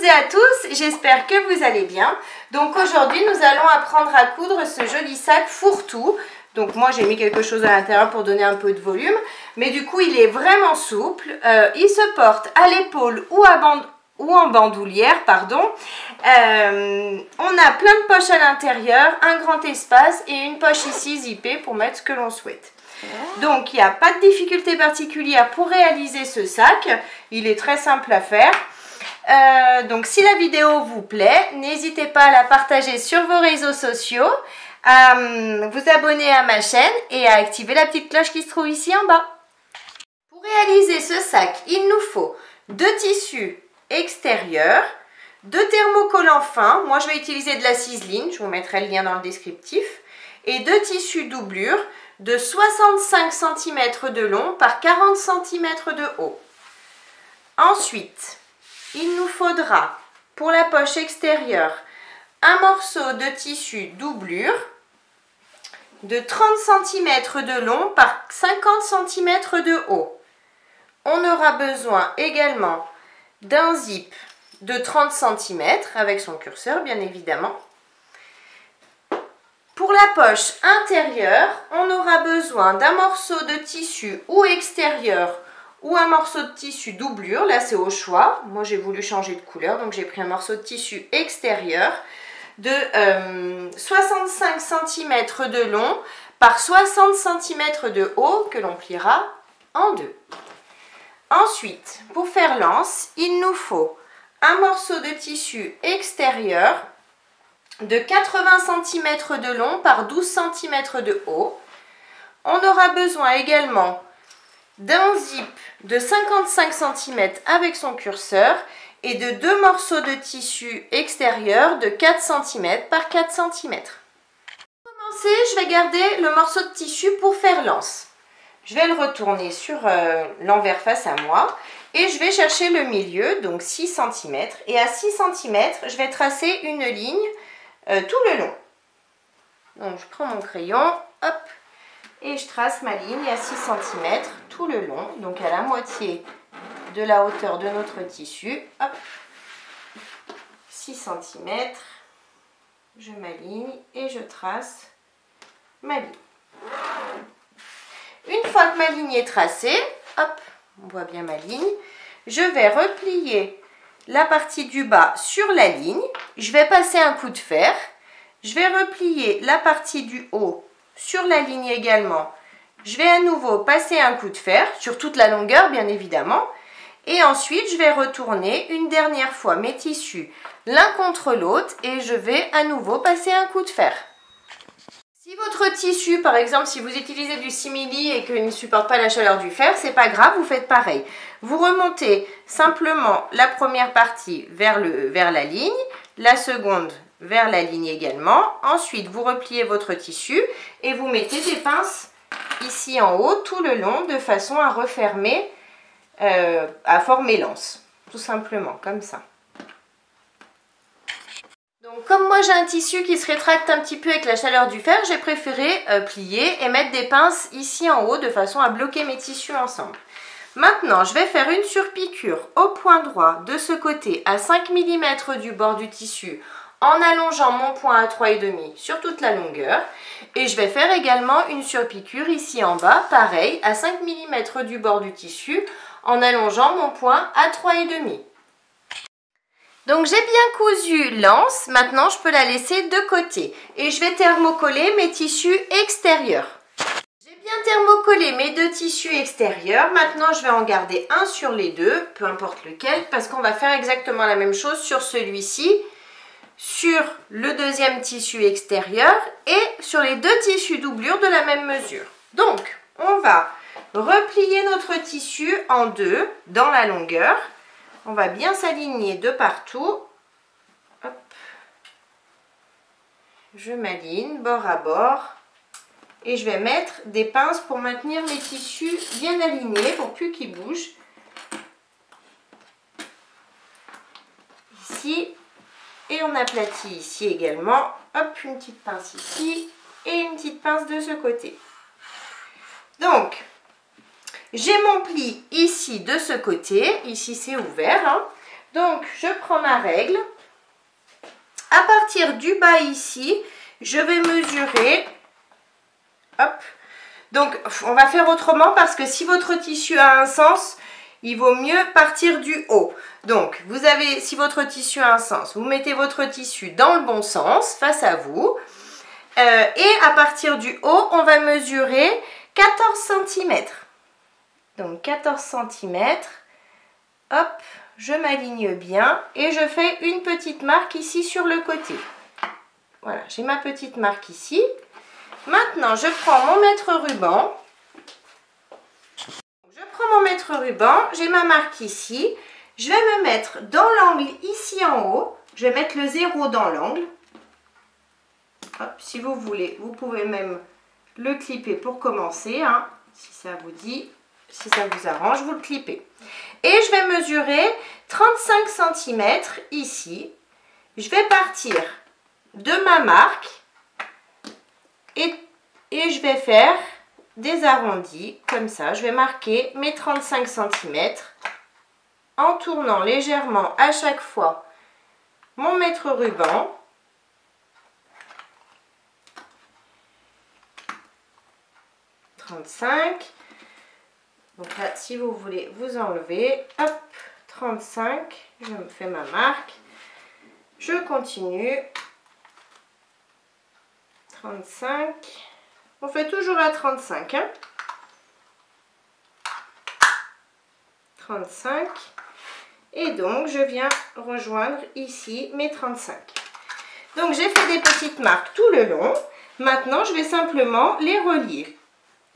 et à tous, j'espère que vous allez bien. Donc aujourd'hui nous allons apprendre à coudre ce joli sac fourre-tout. Donc moi j'ai mis quelque chose à l'intérieur pour donner un peu de volume, mais du coup il est vraiment souple. Il se porte à l'épaule ou en bandoulière, pardon. On a plein de poches à l'intérieur, un grand espace et une poche ici zippée pour mettre ce que l'on souhaite. Donc il n'y a pas de difficulté particulière pour réaliser ce sac, il est très simple à faire. Donc si la vidéo vous plaît, n'hésitez pas à la partager sur vos réseaux sociaux, à vous abonner à ma chaîne et à activer la petite cloche qui se trouve ici en bas. Pour réaliser ce sac, il nous faut 2 tissus extérieurs, 2 thermocollants fins, moi je vais utiliser de la ciseline, je vous mettrai le lien dans le descriptif, et 2 tissus doublure de 65 cm de long par 40 cm de haut. Ensuite, il nous faudra pour la poche extérieure un morceau de tissu doublure de 30 cm de long par 50 cm de haut. On aura besoin également d'un zip de 30 cm avec son curseur bien évidemment. Pour la poche intérieure, on aura besoin d'un morceau de tissu ou extérieur ou un morceau de tissu doublure. Là, c'est au choix. Moi, j'ai voulu changer de couleur, donc j'ai pris un morceau de tissu extérieur de 65 cm de long par 60 cm de haut que l'on pliera en deux. Ensuite, pour faire l'anse, il nous faut un morceau de tissu extérieur de 80 cm de long par 12 cm de haut. On aura besoin également d'un zip de 55 cm avec son curseur et de 2 morceaux de tissu extérieur de 4 cm par 4 cm. Pour commencer, je vais garder le morceau de tissu pour faire l'anse. Je vais le retourner sur l'envers face à moi et je vais chercher le milieu, donc 6 cm. Et à 6 cm, je vais tracer une ligne tout le long. Donc je prends mon crayon, hop, et je trace ma ligne à 6 cm tout le long, donc à la moitié de la hauteur de notre tissu. Hop, 6 cm, je m'aligne et je trace ma ligne. Une fois que ma ligne est tracée, hop, on voit bien ma ligne, je vais replier la partie du bas sur la ligne, je vais passer un coup de fer, je vais replier la partie du haut sur la ligne également, je vais à nouveau passer un coup de fer sur toute la longueur bien évidemment, et ensuite je vais retourner une dernière fois mes tissus l'un contre l'autre et je vais à nouveau passer un coup de fer. Si votre tissu, par exemple, si vous utilisez du simili et qu'il ne supporte pas la chaleur du fer, c'est pas grave, vous faites pareil. Vous remontez simplement la première partie vers la ligne, la seconde vers la ligne également. Ensuite, vous repliez votre tissu et vous mettez des pinces ici en haut tout le long de façon à refermer, à former l'anse, tout simplement, comme ça. Donc, comme moi j'ai un tissu qui se rétracte un petit peu avec la chaleur du fer, j'ai préféré plier et mettre des pinces ici en haut de façon à bloquer mes tissus ensemble. Maintenant, je vais faire une surpiqûre au point droit de ce côté à 5 mm du bord du tissu en allongeant mon point à 3,5 sur toute la longueur. Et je vais faire également une surpiqûre ici en bas, pareil, à 5 mm du bord du tissu en allongeant mon point à 3,5. Donc j'ai bien cousu l'anse, maintenant je peux la laisser de côté et je vais thermocoller mes tissus extérieurs. J'ai bien thermocollé mes 2 tissus extérieurs, maintenant je vais en garder un sur les deux, peu importe lequel, parce qu'on va faire exactement la même chose sur celui-ci, sur le deuxième tissu extérieur et sur les 2 tissus doublure de la même mesure. Donc on va replier notre tissu en deux dans la longueur. On va bien s'aligner de partout. Hop. Je m'aligne bord à bord. Et je vais mettre des pinces pour maintenir mes tissus bien alignés pour plus qu'ils bougent. Ici. Et on aplatit ici également. Hop, une petite pince ici. Et une petite pince de ce côté. Donc, j'ai mon pli ici de ce côté. Ici, c'est ouvert. Hein. Donc, je prends ma règle. À partir du bas ici, je vais mesurer. Hop. Donc, on va faire autrement parce que si votre tissu a un sens, il vaut mieux partir du haut. Donc, si votre tissu a un sens, vous mettez votre tissu dans le bon sens, face à vous. Et à partir du haut, on va mesurer 14 cm. Donc, 14 cm. Hop, je m'aligne bien et je fais une petite marque ici sur le côté. Voilà, j'ai ma petite marque ici. Maintenant, je prends mon mètre-ruban. J'ai ma marque ici. Je vais me mettre dans l'angle ici en haut. Je vais mettre le 0 dans l'angle. Si vous voulez, vous pouvez même le clipper pour commencer, hein, si ça vous dit, si ça vous arrange, vous le clippez. Et je vais mesurer 35 cm ici. Je vais partir de ma marque et je vais faire des arrondis comme ça. Je vais marquer mes 35 cm en tournant légèrement à chaque fois mon mètre-ruban. Donc là, si vous voulez, vous enlevez. Hop, 35. Je me fais ma marque. Je continue. 35. On fait toujours à 35. Hein. 35. Et donc, je viens rejoindre ici mes 35. Donc, j'ai fait des petites marques tout le long. Maintenant, je vais simplement les relier.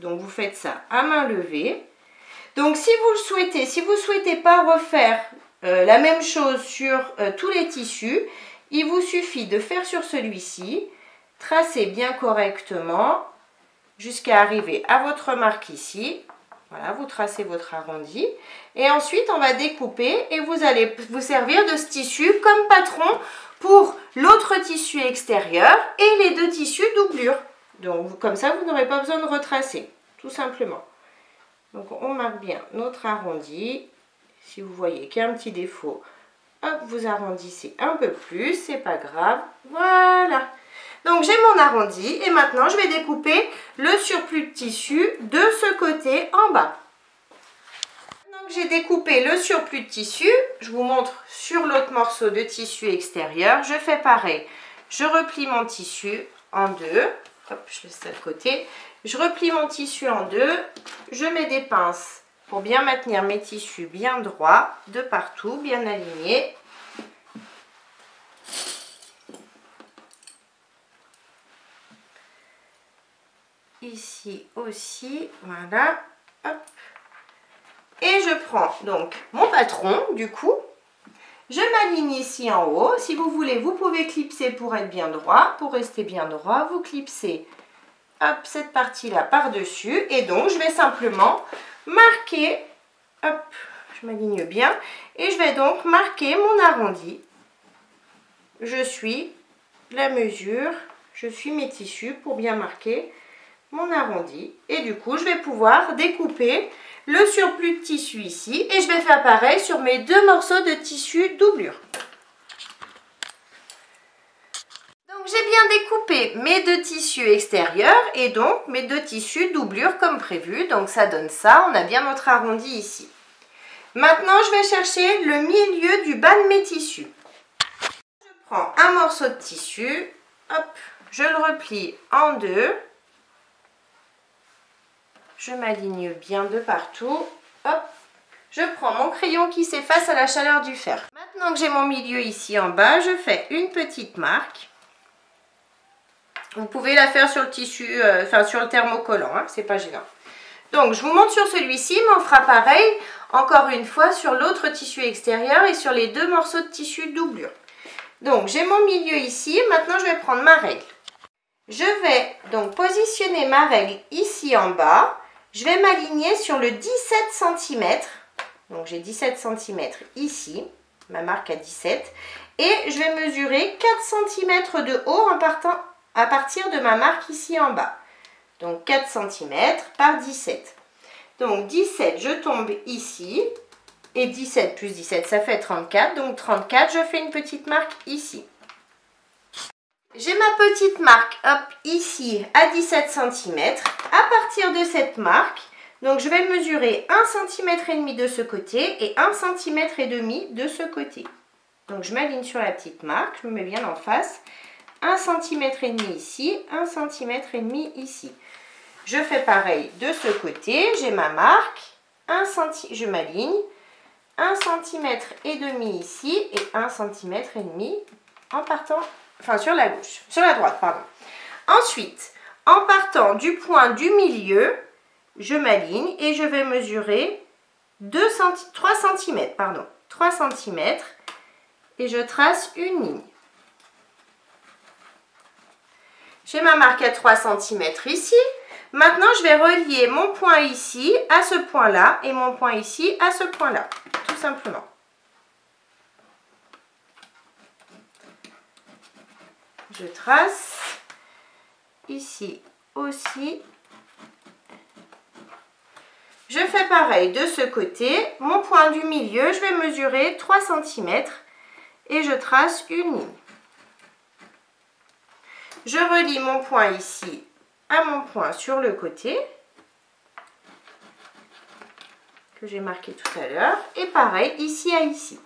Donc, vous faites ça à main levée. Donc, si vous le souhaitez, si vous ne souhaitez pas refaire la même chose sur tous les tissus, il vous suffit de faire sur celui-ci, tracer bien correctement jusqu'à arriver à votre marque ici. Voilà, vous tracez votre arrondi. Et ensuite, on va découper et vous allez vous servir de ce tissu comme patron pour l'autre tissu extérieur et les deux tissus doublure. Donc, comme ça, vous n'aurez pas besoin de retracer, tout simplement. Donc, on marque bien notre arrondi. Si vous voyez qu'il y a un petit défaut, hop, vous arrondissez un peu plus, c'est pas grave. Voilà. Donc, j'ai mon arrondi et maintenant, je vais découper le surplus de tissu de ce côté en bas. Maintenant que j'ai découpé le surplus de tissu, je vous montre sur l'autre morceau de tissu extérieur. Je fais pareil. Je replie mon tissu en deux. Hop, je laisse ça de côté. Je replie mon tissu en deux. Je mets des pinces pour bien maintenir mes tissus bien droits de partout, bien alignés. Ici aussi, voilà. Hop. Et je prends donc mon patron, du coup. Je m'aligne ici en haut. Si vous voulez, vous pouvez clipser pour être bien droit. Pour rester bien droit, vous clipsez hop, cette partie-là par-dessus. Et donc, je vais simplement marquer, hop, je m'aligne bien. Et je vais donc marquer mon arrondi. Je suis la mesure, je suis mes tissus pour bien marquer mon arrondi. Et du coup, je vais pouvoir découper le surplus de tissu ici. Et je vais faire pareil sur mes deux morceaux de tissu doublure. Donc, j'ai bien découpé mes deux tissus extérieurs et donc mes deux tissus doublure comme prévu. Donc, ça donne ça. On a bien notre arrondi ici. Maintenant, je vais chercher le milieu du bas de mes tissus. Je prends un morceau de tissu. Hop, je le replie en deux. Je m'aligne bien de partout. Hop, je prends mon crayon qui s'efface à la chaleur du fer. Maintenant que j'ai mon milieu ici en bas, je fais une petite marque. Vous pouvez la faire sur le tissu, sur le thermocollant, hein, c'est pas gênant. Donc, je vous montre sur celui-ci, mais on fera pareil, encore une fois, sur l'autre tissu extérieur et sur les deux morceaux de tissu doublure. Donc, j'ai mon milieu ici. Maintenant, je vais prendre ma règle. Je vais donc positionner ma règle ici en bas. Je vais m'aligner sur le 17 cm. Donc, j'ai 17 cm ici. Ma marque à 17. Et je vais mesurer 4 cm de haut en partant à partir de ma marque ici en bas. Donc, 4 cm par 17. Donc, 17, je tombe ici. Et 17 plus 17, ça fait 34. Donc 34, je fais une petite marque ici. J'ai ma petite marque, hop, ici, à 17 cm. À partir de cette marque, donc je vais mesurer 1,5 cm de ce côté et 1,5 cm de ce côté. Donc je m'aligne sur la petite marque, je me mets bien en face. 1,5 cm ici, 1,5 cm ici. Je fais pareil de ce côté, j'ai ma marque, je m'aligne, 1,5 cm ici et 1,5 cm en partant, enfin sur la gauche, sur la droite, pardon. Ensuite, en partant du point du milieu, je m'aligne et je vais mesurer 3 cm, pardon, 3 cm et je trace une ligne. J'ai ma marque à 3 cm ici. Maintenant, je vais relier mon point ici à ce point-là et mon point ici à ce point-là, tout simplement. Je trace ici aussi. Je fais pareil de ce côté. Mon point du milieu, je vais mesurer 3 cm et je trace une ligne. Je relie mon point ici à mon point sur le côté que j'ai marqué tout à l'heure et pareil ici à ici.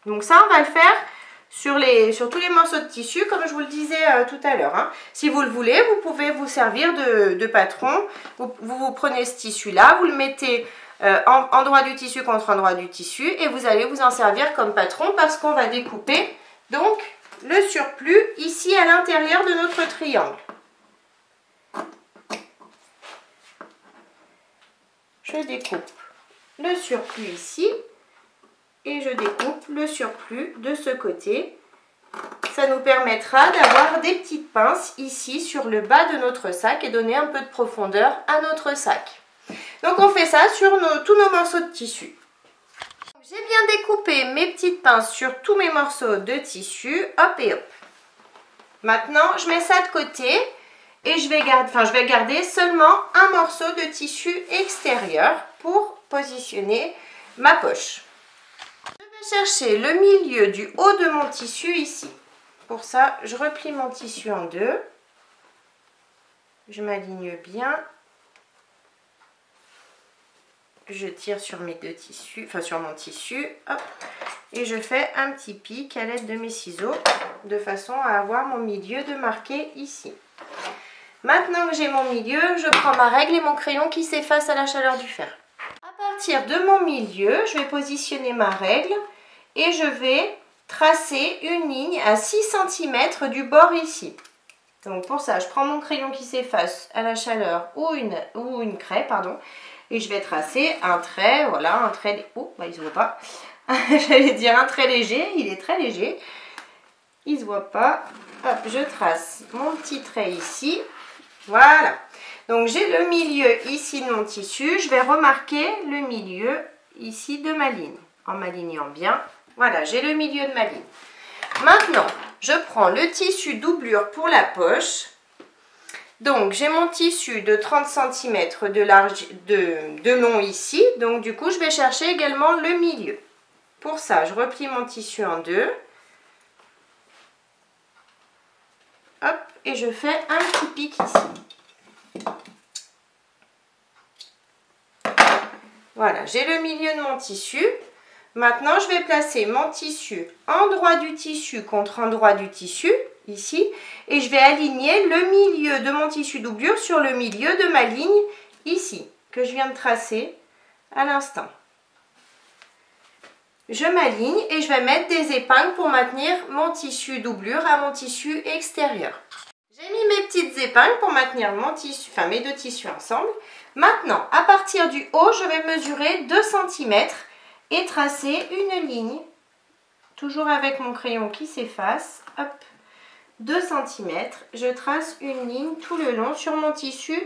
Donc ça, on va le faire sur tous les morceaux de tissu comme je vous le disais tout à l'heure. Hein. Si vous le voulez, vous pouvez vous servir de patron. Vous prenez ce tissu là, vous le mettez endroit du tissu contre endroit du tissu et vous allez vous en servir comme patron parce qu'on va découper donc le surplus ici à l'intérieur de notre triangle. Je découpe le surplus ici et je découpe le surplus de ce côté. Ça nous permettra d'avoir des petites pinces ici sur le bas de notre sac et donner un peu de profondeur à notre sac. Donc on fait ça sur tous nos morceaux de tissu. J'ai bien découpé mes petites pinces sur tous mes morceaux de tissu, hop et hop. Maintenant, je mets ça de côté et je vais garder seulement un morceau de tissu extérieur pour positionner ma poche. Je vais chercher le milieu du haut de mon tissu ici. Pour ça, je replie mon tissu en deux. Je m'aligne bien. Je tire sur mes deux tissus, enfin sur mon tissu, hop, et je fais un petit pic à l'aide de mes ciseaux de façon à avoir mon milieu de marqué ici. Maintenant que j'ai mon milieu, je prends ma règle et mon crayon qui s'efface à la chaleur du fer. À partir de mon milieu, je vais positionner ma règle et je vais tracer une ligne à 6 cm du bord ici. Donc pour ça, je prends mon crayon qui s'efface à la chaleur ou une craie, pardon. Et je vais tracer un trait, voilà, un trait... Oh, bah il se voit pas. J'allais dire un trait léger, il est très léger. Il se voit pas. Hop, je trace mon petit trait ici. Voilà. Donc j'ai le milieu ici de mon tissu. Je vais remarquer le milieu ici de ma ligne. En m'alignant bien. Voilà, j'ai le milieu de ma ligne. Maintenant, je prends le tissu doublure pour la poche. Donc, j'ai mon tissu de 30 cm de long ici. Donc, du coup, je vais chercher également le milieu. Pour ça, je replie mon tissu en deux. Hop, et je fais un petit pic ici. Voilà, j'ai le milieu de mon tissu. Maintenant, je vais placer mon tissu endroit du tissu contre endroit du tissu. Ici, et je vais aligner le milieu de mon tissu doublure sur le milieu de ma ligne ici, que je viens de tracer à l'instant. Je m'aligne et je vais mettre des épingles pour maintenir mon tissu doublure à mon tissu extérieur. J'ai mis mes petites épingles pour maintenir mon tissu, enfin mes deux tissus ensemble. Maintenant, à partir du haut, je vais mesurer 2 cm et tracer une ligne, toujours avec mon crayon qui s'efface, hop. 2 cm, je trace une ligne tout le long sur mon tissu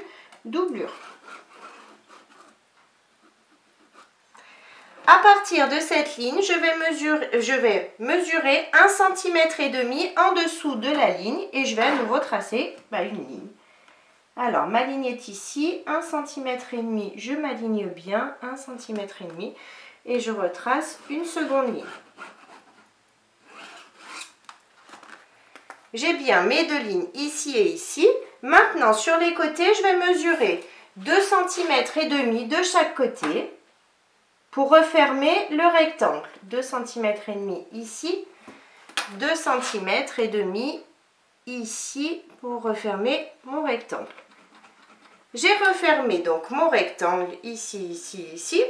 doublure. À partir de cette ligne, je vais mesurer 1,5 cm en dessous de la ligne et je vais à nouveau tracer une ligne Alors, ma ligne est ici, 1,5 cm, je m'aligne bien, 1,5 cm, et je retrace une seconde ligne. J'ai bien mes deux lignes ici et ici. Maintenant, sur les côtés, je vais mesurer 2,5 cm de chaque côté pour refermer le rectangle. 2,5 cm ici, 2,5 cm ici pour refermer mon rectangle. J'ai refermé donc mon rectangle ici, ici, ici.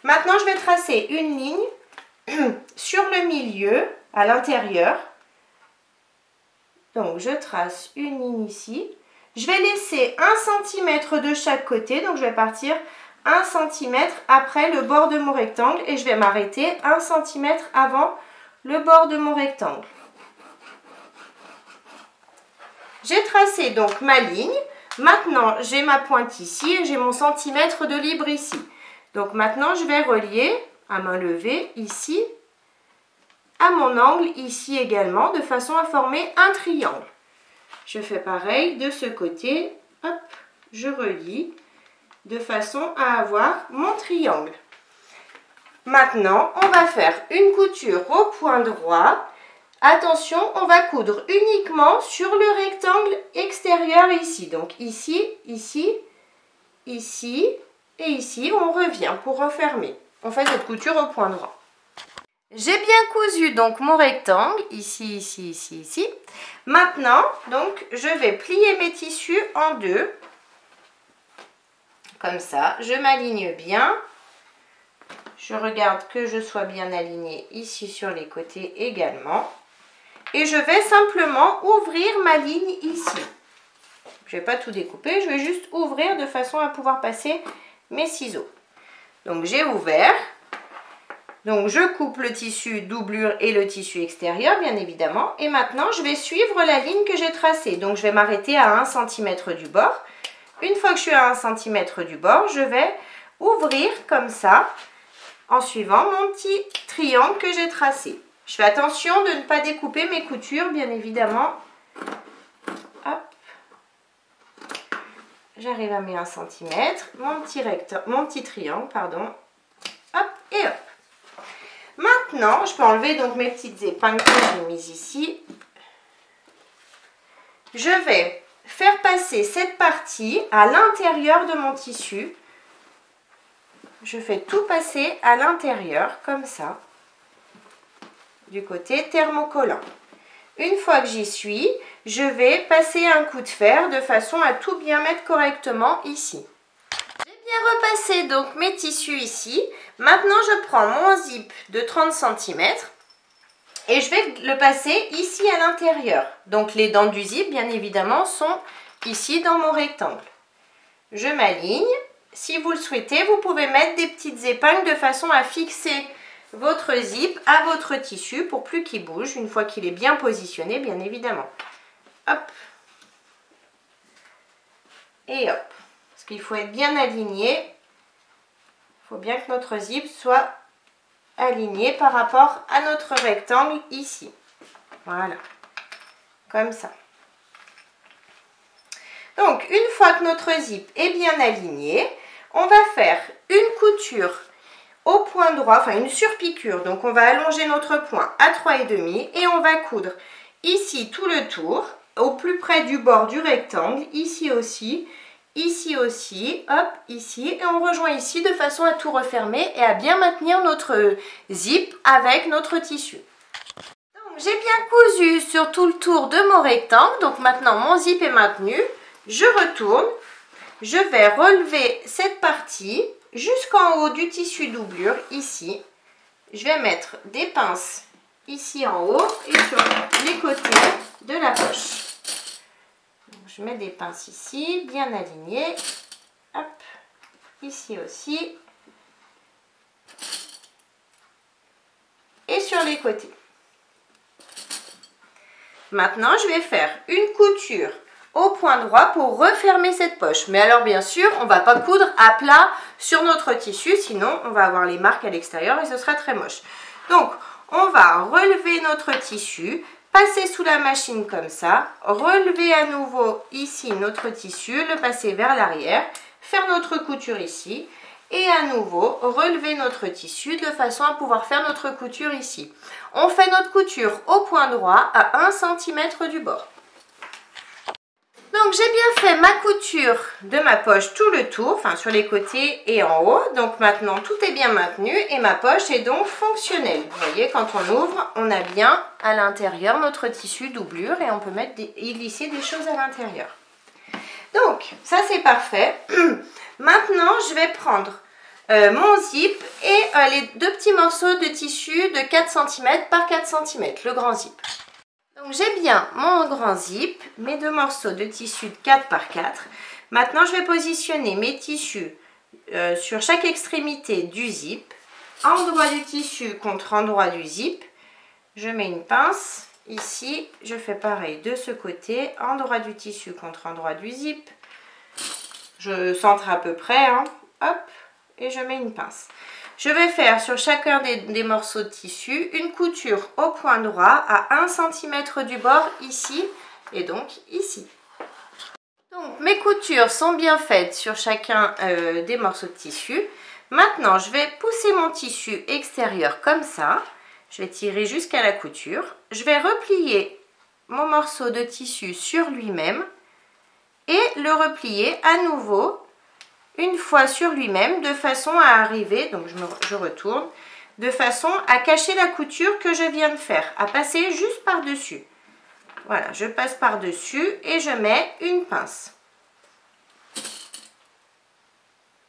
Maintenant, je vais tracer une ligne sur le milieu, à l'intérieur. Donc, je trace une ligne ici. Je vais laisser 1 cm de chaque côté. Donc, je vais partir 1 cm après le bord de mon rectangle et je vais m'arrêter 1 cm avant le bord de mon rectangle. J'ai tracé donc ma ligne. Maintenant, j'ai ma pointe ici et j'ai mon centimètre de libre ici. Donc maintenant, je vais relier à main levée ici à mon angle ici également de façon à former un triangle. Je fais pareil de ce côté. Hop, je relie de façon à avoir mon triangle. Maintenant, on va faire une couture au point droit. Attention, on va coudre uniquement sur le rectangle extérieur ici. Donc ici, ici, ici et ici. On revient pour refermer. On fait cette couture au point droit. J'ai bien cousu donc mon rectangle, ici, ici, ici, ici. Maintenant, donc, je vais plier mes tissus en deux. Comme ça, je m'aligne bien. Je regarde que je sois bien alignée ici sur les côtés également. Et je vais simplement ouvrir ma ligne ici. Je ne vais pas tout découper, je vais juste ouvrir de façon à pouvoir passer mes ciseaux. Donc j'ai ouvert. Donc je coupe le tissu doublure et le tissu extérieur bien évidemment. Et maintenant je vais suivre la ligne que j'ai tracée. Donc je vais m'arrêter à 1 cm du bord. Une fois que je suis à 1 cm du bord, je vais ouvrir comme ça en suivant mon petit triangle que j'ai tracé. Je fais attention de ne pas découper mes coutures, bien évidemment. Hop. J'arrive à mes 1 cm, mon petit triangle, pardon. Hop et hop. Maintenant, je peux enlever donc mes petites épingles que j'ai mises ici. Je vais faire passer cette partie à l'intérieur de mon tissu. Je fais tout passer à l'intérieur, comme ça. Du côté thermocollant. Une fois que j'y suis, je vais passer un coup de fer de façon à tout bien mettre correctement ici. J'ai bien repassé donc mes tissus ici. Maintenant, je prends mon zip de 30 cm et je vais le passer ici à l'intérieur. Donc, les dents du zip, bien évidemment, sont ici dans mon rectangle. Je m'aligne. Si vous le souhaitez, vous pouvez mettre des petites épingles de façon à fixer votre zip à votre tissu pour plus qu'il bouge une fois qu'il est bien positionné, bien évidemment. Hop. Et hop. Parce qu'il faut être bien aligné. Il faut bien que notre zip soit aligné par rapport à notre rectangle ici. Voilà. Comme ça. Donc, une fois que notre zip est bien aligné, on va faire une couture au point droit, enfin une surpiqûre. Donc, on va allonger notre point à 3,5 et on va coudre ici tout le tour, au plus près du bord du rectangle, ici aussi, hop, ici. Et on rejoint ici de façon à tout refermer et à bien maintenir notre zip avec notre tissu. J'ai bien cousu sur tout le tour de mon rectangle. Donc, maintenant, mon zip est maintenu. Je retourne, je vais relever cette partie jusqu'en haut du tissu doublure, ici. Je vais mettre des pinces ici en haut et sur les côtés de la poche. Donc, je mets des pinces ici, bien alignées. Hop, ici aussi. Et sur les côtés. Maintenant, je vais faire une couture au point droit pour refermer cette poche. Mais alors bien sûr, on ne va pas coudre à plat sur notre tissu, sinon on va avoir les marques à l'extérieur et ce sera très moche. Donc, on va relever notre tissu, passer sous la machine comme ça, relever à nouveau ici notre tissu, le passer vers l'arrière, faire notre couture ici et à nouveau relever notre tissu de façon à pouvoir faire notre couture ici. On fait notre couture au point droit à 1 cm du bord. Donc j'ai bien fait ma couture de ma poche tout le tour, enfin sur les côtés et en haut. Donc maintenant tout est bien maintenu et ma poche est donc fonctionnelle. Vous voyez, quand on ouvre, on a bien à l'intérieur notre tissu doublure et on peut y glisser des choses à l'intérieur. Donc ça c'est parfait. Maintenant je vais prendre mon zip et les 2 petits morceaux de tissu de 4 cm par 4 cm, le grand zip. Donc j'ai bien mon grand zip, mes 2 morceaux de tissu de 4 par 4. Maintenant je vais positionner mes tissus sur chaque extrémité du zip, endroit du tissu contre endroit du zip. Je mets une pince ici, je fais pareil de ce côté, endroit du tissu contre endroit du zip. Je centre à peu près, hein, hop, et je mets une pince. Je vais faire sur chacun des morceaux de tissu une couture au point droit à 1 cm du bord ici et donc ici. Donc mes coutures sont bien faites sur chacun des morceaux de tissu. Maintenant je vais pousser mon tissu extérieur comme ça. Je vais tirer jusqu'à la couture. Je vais replier mon morceau de tissu sur lui-même et le replier à nouveau une fois sur lui-même de façon à arriver, donc je retourne, de façon à cacher la couture que je viens de faire, à passer juste par-dessus. Voilà, je passe par-dessus et je mets une pince.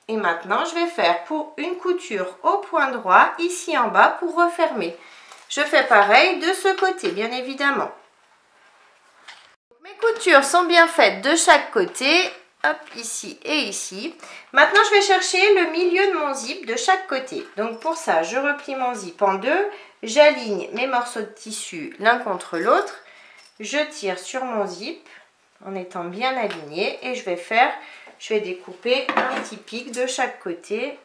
Et maintenant, je vais faire pour une couture au point droit, ici en bas, pour refermer. Je fais pareil de ce côté, bien évidemment. Mes coutures sont bien faites de chaque côté. Hop, ici et ici. Maintenant, je vais chercher le milieu de mon zip de chaque côté. Donc, pour ça, je replie mon zip en deux. J'aligne mes morceaux de tissu l'un contre l'autre. Je tire sur mon zip en étant bien aligné. Et je vais découper un petit pic de chaque côté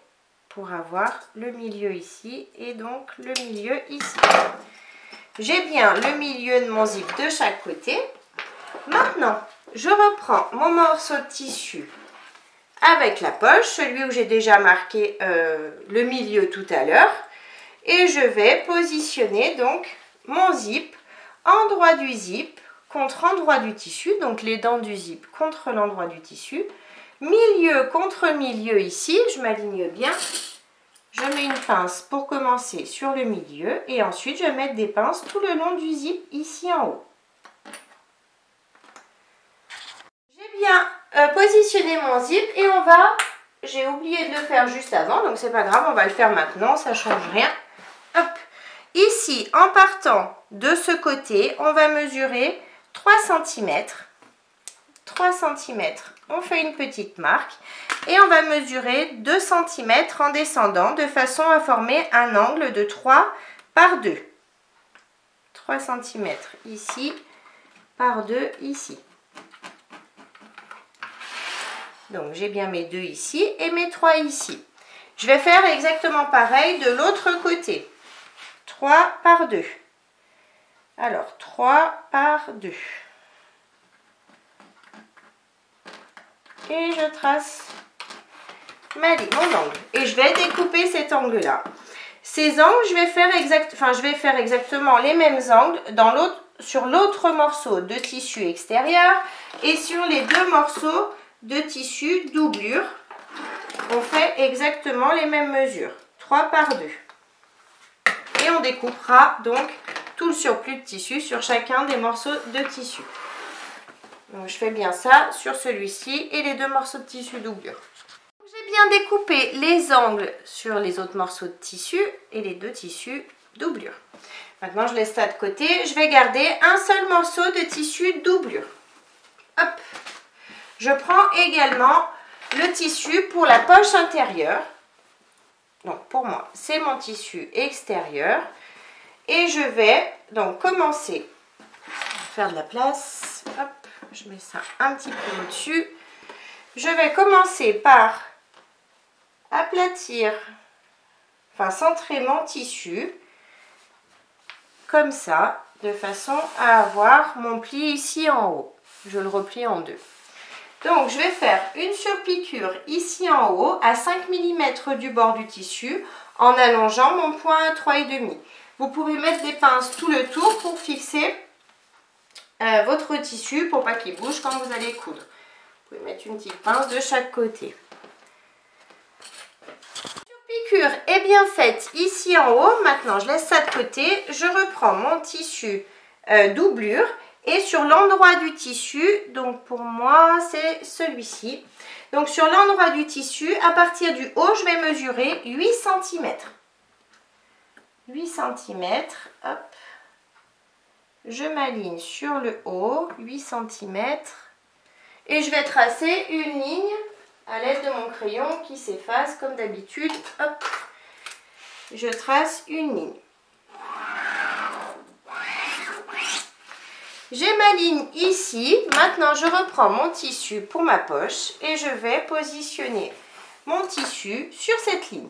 pour avoir le milieu ici et donc le milieu ici. J'ai bien le milieu de mon zip de chaque côté. Maintenant, je reprends mon morceau de tissu avec la poche, celui où j'ai déjà marqué le milieu tout à l'heure. Et je vais positionner donc mon zip, endroit du zip contre endroit du tissu, donc les dents du zip contre l'endroit du tissu. Milieu contre milieu ici, je m'aligne bien. Je mets une pince pour commencer sur le milieu et ensuite je vais mettre des pinces tout le long du zip ici en haut. Bien positionner mon zip et j'ai oublié de le faire juste avant, donc c'est pas grave, on va le faire maintenant, ça change rien. Hop, ici en partant de ce côté, on va mesurer 3 cm. 3 cm, on fait une petite marque et on va mesurer 2 cm en descendant de façon à former un angle de 3 par 2. 3 cm ici par 2 ici. Donc j'ai bien mes 2 ici et mes 3 ici. Je vais faire exactement pareil de l'autre côté. 3 par 2. Alors 3 par 2. Et je trace ma ligne, mon angle. Et je vais découper cet angle-là. Ces angles, je vais faire exactement les mêmes angles sur l'autre morceau de tissu extérieur et sur les 2 morceaux de tissu doublure. On fait exactement les mêmes mesures, 3 par 2. Et on découpera donc tout le surplus de tissu sur chacun des morceaux de tissu. Donc je fais bien ça sur celui-ci et les 2 morceaux de tissu doublure. J'ai bien découpé les angles sur les autres morceaux de tissu et les 2 tissus doublure. Maintenant je laisse ça de côté, je vais garder un seul morceau de tissu doublure. Hop. Je prends également le tissu pour la poche intérieure. Donc pour moi, c'est mon tissu extérieur. Et je vais donc commencer à faire de la place. Hop, je mets ça un petit peu au-dessus. Je vais commencer par aplatir, centrer mon tissu comme ça. de façon à avoir mon pli ici en haut. Je le replie en deux. Donc je vais faire une surpiqûre ici en haut à 5 mm du bord du tissu en allongeant mon point à 3,5. Vous pouvez mettre des pinces tout le tour pour fixer votre tissu pour pas qu'il bouge quand vous allez coudre. Vous pouvez mettre une petite pince de chaque côté. La surpiqûre est bien faite ici en haut. Maintenant je laisse ça de côté. Je reprends mon tissu doublure. Et sur l'endroit du tissu, donc pour moi c'est celui-ci. Donc sur l'endroit du tissu, à partir du haut, je vais mesurer 8 cm. 8 cm, hop. Je m'aligne sur le haut, 8 cm. Et je vais tracer une ligne à l'aide de mon crayon qui s'efface comme d'habitude. Hop. Je trace une ligne. J'ai ma ligne ici. Maintenant, je reprends mon tissu pour ma poche et je vais positionner mon tissu sur cette ligne.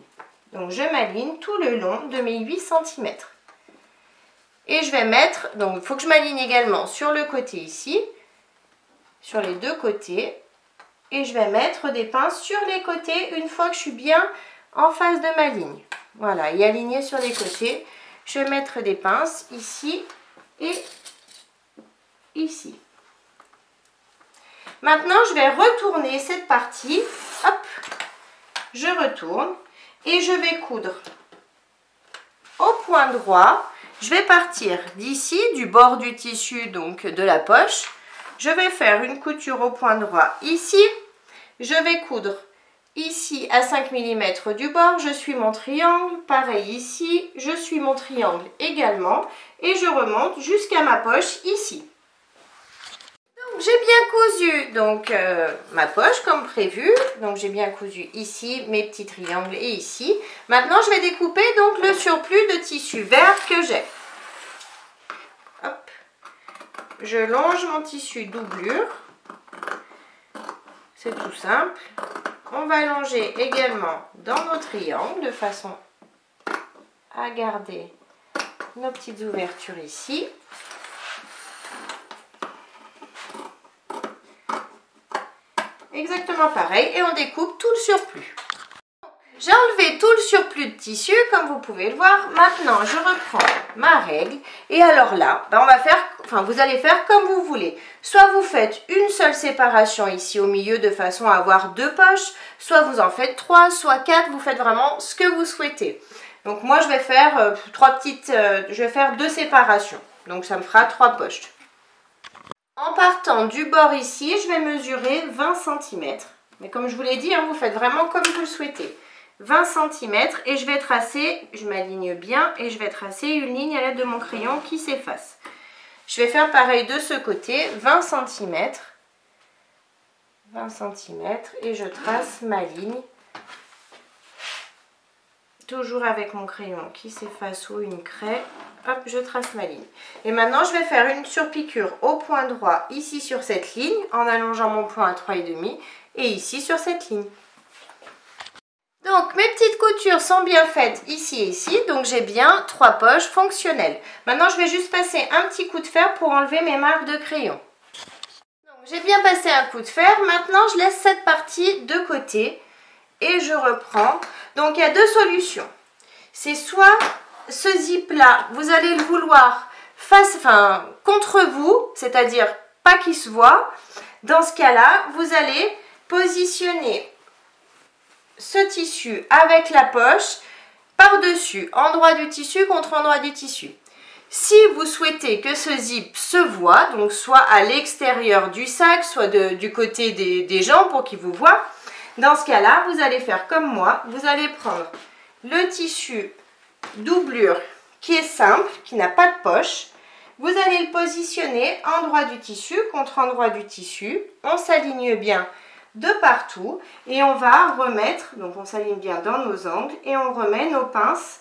Donc, je m'aligne tout le long de mes 8 cm. Et je vais mettre, donc il faut que je m'aligne également sur le côté ici, sur les deux côtés. Et je vais mettre des pinces sur les côtés une fois que je suis bien en face de ma ligne. Voilà, et aligné sur les côtés. Je vais mettre des pinces ici et ici. Maintenant, je vais retourner cette partie. Hop, je retourne et je vais coudre au point droit. Je vais partir d'ici, du bord du tissu, donc de la poche. Je vais faire une couture au point droit ici. Je vais coudre ici à 5 mm du bord. Je suis mon triangle. Pareil ici, je suis mon triangle également. Et je remonte jusqu'à ma poche ici. J'ai bien cousu donc ma poche comme prévu. Donc j'ai bien cousu ici mes petits triangles et ici. Maintenant je vais découper donc le surplus de tissu vert que j'ai. Hop. Je longe mon tissu doublure. C'est tout simple. On va longer également dans nos triangles de façon à garder nos petites ouvertures ici. Exactement pareil et on découpe tout le surplus. J'ai enlevé tout le surplus de tissu comme vous pouvez le voir. Maintenant je reprends ma règle et alors là on va faire, vous allez faire comme vous voulez. Soit vous faites une seule séparation ici au milieu de façon à avoir deux poches, soit vous en faites 3, soit 4, vous faites vraiment ce que vous souhaitez. Donc moi je vais faire je vais faire 2 séparations, donc ça me fera 3 poches. En partant du bord ici, je vais mesurer 20 cm. Mais comme je vous l'ai dit, vous faites vraiment comme vous le souhaitez. 20 cm et je vais tracer, je m'aligne bien et je vais tracer une ligne à l'aide de mon crayon qui s'efface. Je vais faire pareil de ce côté, 20 cm. 20 cm et je trace ma ligne. Toujours avec mon crayon qui s'efface ou une craie. Hop, je trace ma ligne. Et maintenant, je vais faire une surpiqûre au point droit ici sur cette ligne en allongeant mon point à 3,5 et ici sur cette ligne. Donc, mes petites coutures sont bien faites ici et ici. Donc, j'ai bien 3 poches fonctionnelles. Maintenant, je vais juste passer un petit coup de fer pour enlever mes marques de crayon. J'ai bien passé un coup de fer. Maintenant, je laisse cette partie de côté et je reprends. Donc, il y a 2 solutions. C'est soit ce zip là, vous allez le vouloir contre vous, c'est-à-dire pas qu'il se voit. Dans ce cas-là, vous allez positionner ce tissu avec la poche par-dessus, endroit du tissu contre endroit du tissu. Si vous souhaitez que ce zip se voit, donc soit à l'extérieur du sac, soit du côté des jambes pour qu'il vous voit, dans ce cas-là, vous allez faire comme moi, vous allez prendre le tissu doublure qui est simple, qui n'a pas de poche. Vous allez le positionner endroit du tissu contre endroit du tissu. On s'aligne bien de partout et on va remettre, donc on s'aligne bien dans nos angles et on remet nos pinces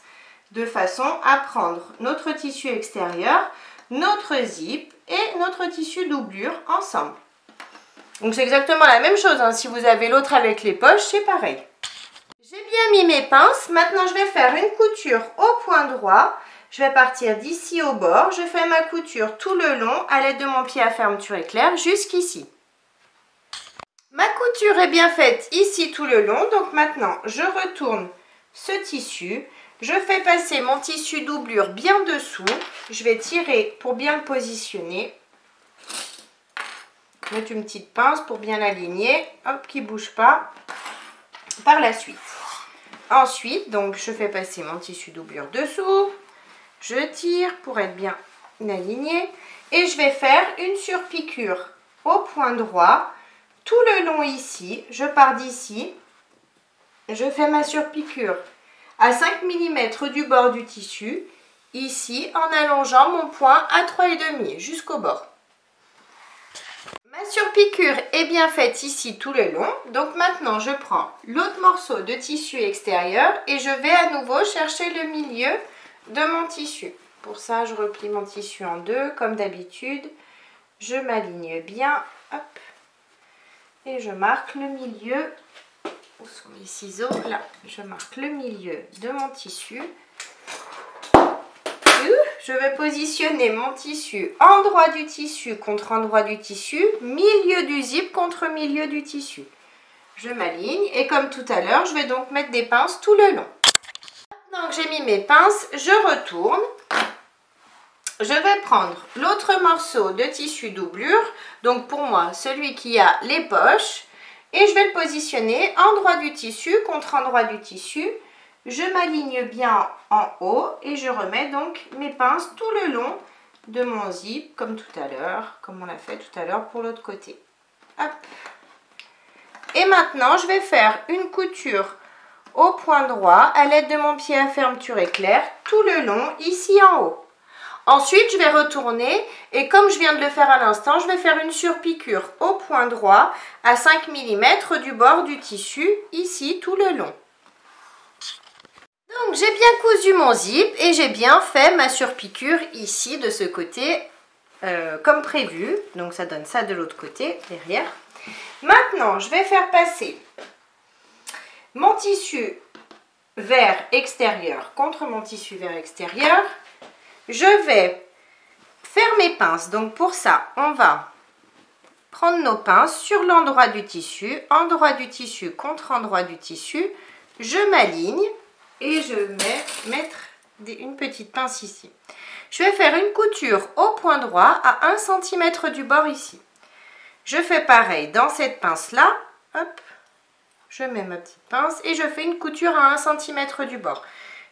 de façon à prendre notre tissu extérieur, notre zip et notre tissu doublure ensemble. Donc c'est exactement la même chose, si vous avez l'autre avec les poches, c'est pareil. J'ai bien mis mes pinces, maintenant je vais faire une couture au point droit. Je vais partir d'ici au bord, je fais ma couture tout le long à l'aide de mon pied à fermeture éclair jusqu'ici. Ma couture est bien faite ici tout le long, donc maintenant je retourne ce tissu. Je fais passer mon tissu doublure bien dessous. Je vais tirer pour bien le positionner. Mettre une petite pince pour bien l'aligner. Hop, qui ne bouge pas. Par la suite. Ensuite, donc je fais passer mon tissu doublure dessous. Je tire pour être bien aligné. Et je vais faire une surpiqûre au point droit. Tout le long ici. Je pars d'ici. Je fais ma surpiqûre à 5 mm du bord du tissu, ici, en allongeant mon point à 3,5 jusqu'au bord. Ma surpiqûre est bien faite ici tout le long, donc maintenant je prends l'autre morceau de tissu extérieur et je vais à nouveau chercher le milieu de mon tissu. Pour ça, je replie mon tissu en deux, comme d'habitude. Je m'aligne bien, hop, et je marque le milieu. Où sont les ciseaux? Là, je marque le milieu de mon tissu. Je vais positionner mon tissu endroit du tissu contre endroit du tissu, milieu du zip contre milieu du tissu. Je m'aligne et comme tout à l'heure, je vais donc mettre des pinces tout le long. Maintenant que j'ai mis mes pinces, je retourne. Je vais prendre l'autre morceau de tissu doublure, donc pour moi, celui qui a les poches. Et je vais le positionner endroit du tissu contre endroit du tissu. Je m'aligne bien en haut et je remets donc mes pinces tout le long de mon zip, comme tout à l'heure, comme on l'a fait tout à l'heure pour l'autre côté. Hop. Et maintenant, je vais faire une couture au point droit à l'aide de mon pied à fermeture éclair tout le long, ici en haut. Ensuite, je vais retourner et comme je viens de le faire à l'instant, je vais faire une surpiqûre au point droit à 5 mm du bord du tissu, ici tout le long. Donc, j'ai bien cousu mon zip et j'ai bien fait ma surpiqûre ici de ce côté comme prévu. Donc, ça donne ça de l'autre côté, derrière. Maintenant, je vais faire passer mon tissu vert extérieur contre mon tissu vert extérieur. Je vais faire mes pinces, donc pour ça, on va prendre nos pinces sur l'endroit du tissu, endroit du tissu contre endroit du tissu, je m'aligne et je vais mettre une petite pince ici. Je vais faire une couture au point droit à 1 cm du bord ici. Je fais pareil dans cette pince-là, hop, je mets ma petite pince et je fais une couture à 1 cm du bord.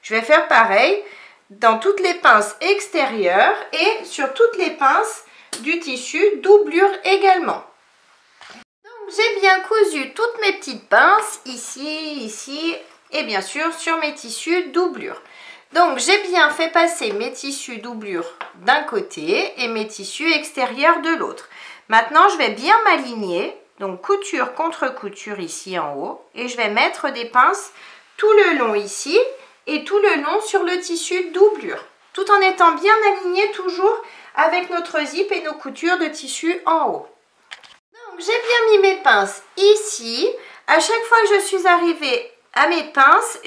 Je vais faire pareil dans toutes les pinces extérieures et sur toutes les pinces du tissu doublure également. Donc j'ai bien cousu toutes mes petites pinces ici, ici et bien sûr sur mes tissus doublure. Donc j'ai bien fait passer mes tissus doublure d'un côté et mes tissus extérieurs de l'autre. Maintenant je vais bien m'aligner, donc couture contre couture ici en haut et je vais mettre des pinces tout le long ici et tout le long sur le tissu doublure, tout en étant bien aligné toujours avec notre zip et nos coutures de tissu en haut. Donc j'ai bien mis mes pinces ici. À chaque fois que je suis arrivée à mes pinces,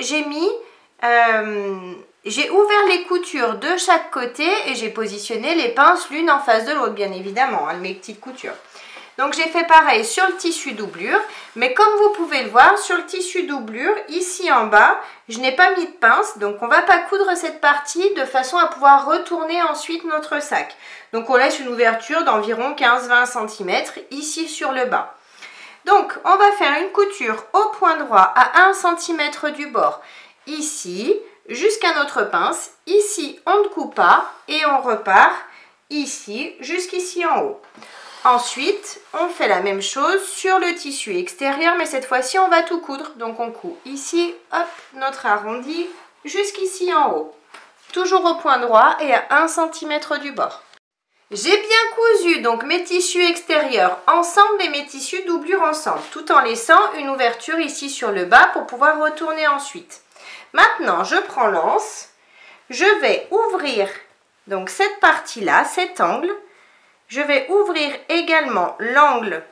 j'ai ouvert les coutures de chaque côté et j'ai positionné les pinces l'une en face de l'autre, bien évidemment, mes petites coutures. Donc j'ai fait pareil sur le tissu doublure, mais comme vous pouvez le voir, sur le tissu doublure, ici en bas, je n'ai pas mis de pince, donc on ne va pas coudre cette partie de façon à pouvoir retourner ensuite notre sac. Donc on laisse une ouverture d'environ 15-20 cm ici sur le bas. Donc on va faire une couture au point droit à 1 cm du bord, ici, jusqu'à notre pince. Ici on ne coupe pas et on repart ici, jusqu'ici en haut. Ensuite, on fait la même chose sur le tissu extérieur, mais cette fois-ci, on va tout coudre. Donc, on coud ici, hop, notre arrondi, jusqu'ici en haut. Toujours au point droit et à 1 cm du bord. J'ai bien cousu donc mes tissus extérieurs ensemble et mes tissus doublure ensemble, tout en laissant une ouverture ici sur le bas pour pouvoir retourner ensuite. Maintenant, je prends l'anse, je vais ouvrir donc cette partie-là, cet angle. Je vais ouvrir également l'angle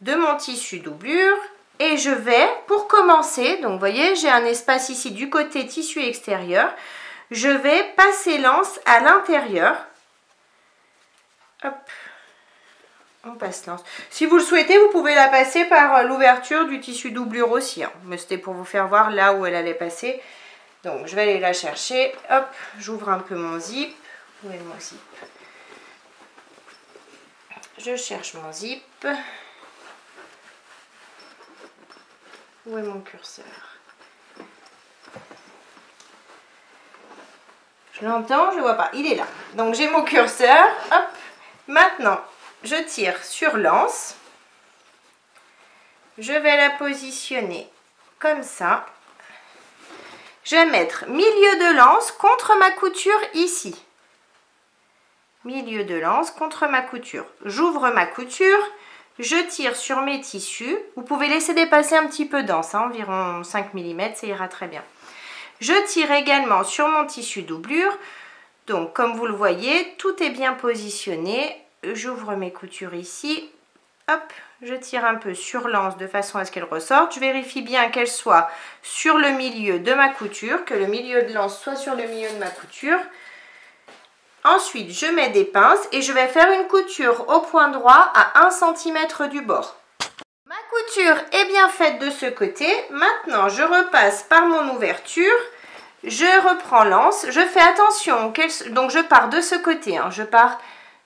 de mon tissu doublure et je vais, pour commencer, donc vous voyez, j'ai un espace ici du côté tissu extérieur, je vais passer l'anse à l'intérieur. Hop, on passe l'anse. Si vous le souhaitez, vous pouvez la passer par l'ouverture du tissu doublure aussi, hein. Mais c'était pour vous faire voir là où elle allait passer. Donc, je vais aller la chercher. Hop, j'ouvre un peu mon zip. Où est mon zip? Je cherche mon zip. Où est mon curseur? Je l'entends, je ne le vois pas. Il est là. Donc, j'ai mon curseur. Hop. Maintenant, je tire sur l'anse. Je vais la positionner comme ça. Je vais mettre milieu de l'anse contre ma couture ici. Milieu de l'anse contre ma couture. J'ouvre ma couture. Je tire sur mes tissus. Vous pouvez laisser dépasser un petit peu d'anse, hein, environ 5 mm, ça ira très bien. Je tire également sur mon tissu doublure. Donc, comme vous le voyez, tout est bien positionné. J'ouvre mes coutures ici. Hop, je tire un peu sur l'anse de façon à ce qu'elle ressorte. Je vérifie bien qu'elle soit sur le milieu de ma couture, que le milieu de l'anse soit sur le milieu de ma couture. Ensuite, je mets des pinces et je vais faire une couture au point droit à 1 cm du bord. Ma couture est bien faite de ce côté. Maintenant, je repasse par mon ouverture. Je reprends l'anse. Je fais attention. Donc, je pars de ce côté. Hein. Je pars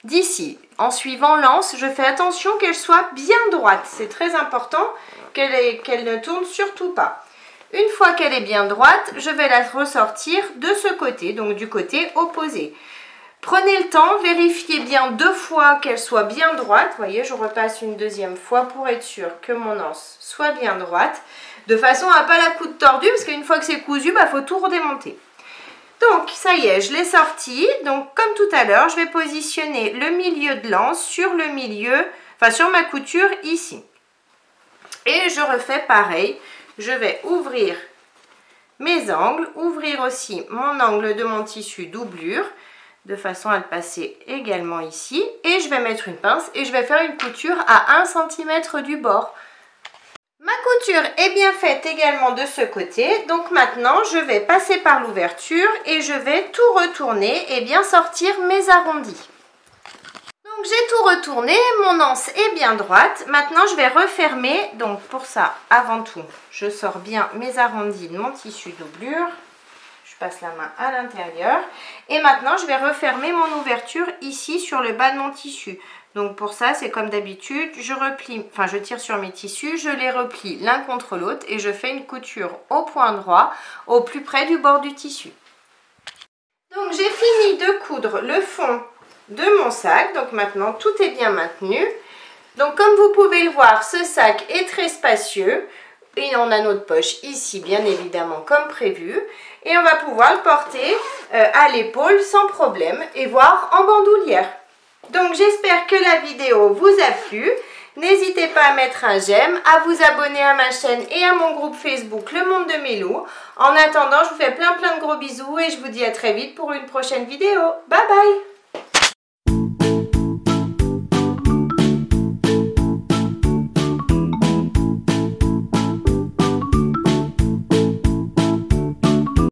d'ici. En suivant l'anse, je fais attention qu'elle soit bien droite. C'est très important qu'elle ne tourne surtout pas. Une fois qu'elle est bien droite, je vais la ressortir de ce côté, donc du côté opposé. Prenez le temps, vérifiez bien 2 fois qu'elle soit bien droite. Vous voyez, je repasse une deuxième fois pour être sûr que mon anse soit bien droite. De façon à ne pas la coudre tordue, parce qu'une fois que c'est cousu, il faut tout redémonter. Donc, ça y est, je l'ai sorti. Donc, comme tout à l'heure, je vais positionner le milieu de l'anse sur le milieu, enfin sur ma couture ici. Et je refais pareil. Je vais ouvrir mes angles, ouvrir aussi mon angle de mon tissu doublure, de façon à le passer également ici. Et je vais mettre une pince et je vais faire une couture à 1 cm du bord. Ma couture est bien faite également de ce côté. Donc maintenant, je vais passer par l'ouverture et je vais tout retourner et bien sortir mes arrondis. Donc j'ai tout retourné, mon anse est bien droite. Maintenant, je vais refermer. Donc pour ça, avant tout, je sors bien mes arrondis de mon tissu doublure. Passe la main à l'intérieur et maintenant je vais refermer mon ouverture ici sur le bas de mon tissu. Donc pour ça, c'est comme d'habitude, je replie, enfin je tire sur mes tissus, je les replie l'un contre l'autre et je fais une couture au point droit au plus près du bord du tissu. Donc j'ai fini de coudre le fond de mon sac. Donc maintenant tout est bien maintenu. Donc comme vous pouvez le voir, ce sac est très spacieux. Et on a notre poche ici, bien évidemment, comme prévu. Et on va pouvoir le porter à l'épaule sans problème et voire en bandoulière. Donc, j'espère que la vidéo vous a plu. N'hésitez pas à mettre un j'aime, à vous abonner à ma chaîne et à mon groupe Facebook Le Monde de Mélou. En attendant, je vous fais plein de gros bisous et je vous dis à très vite pour une prochaine vidéo. Bye bye!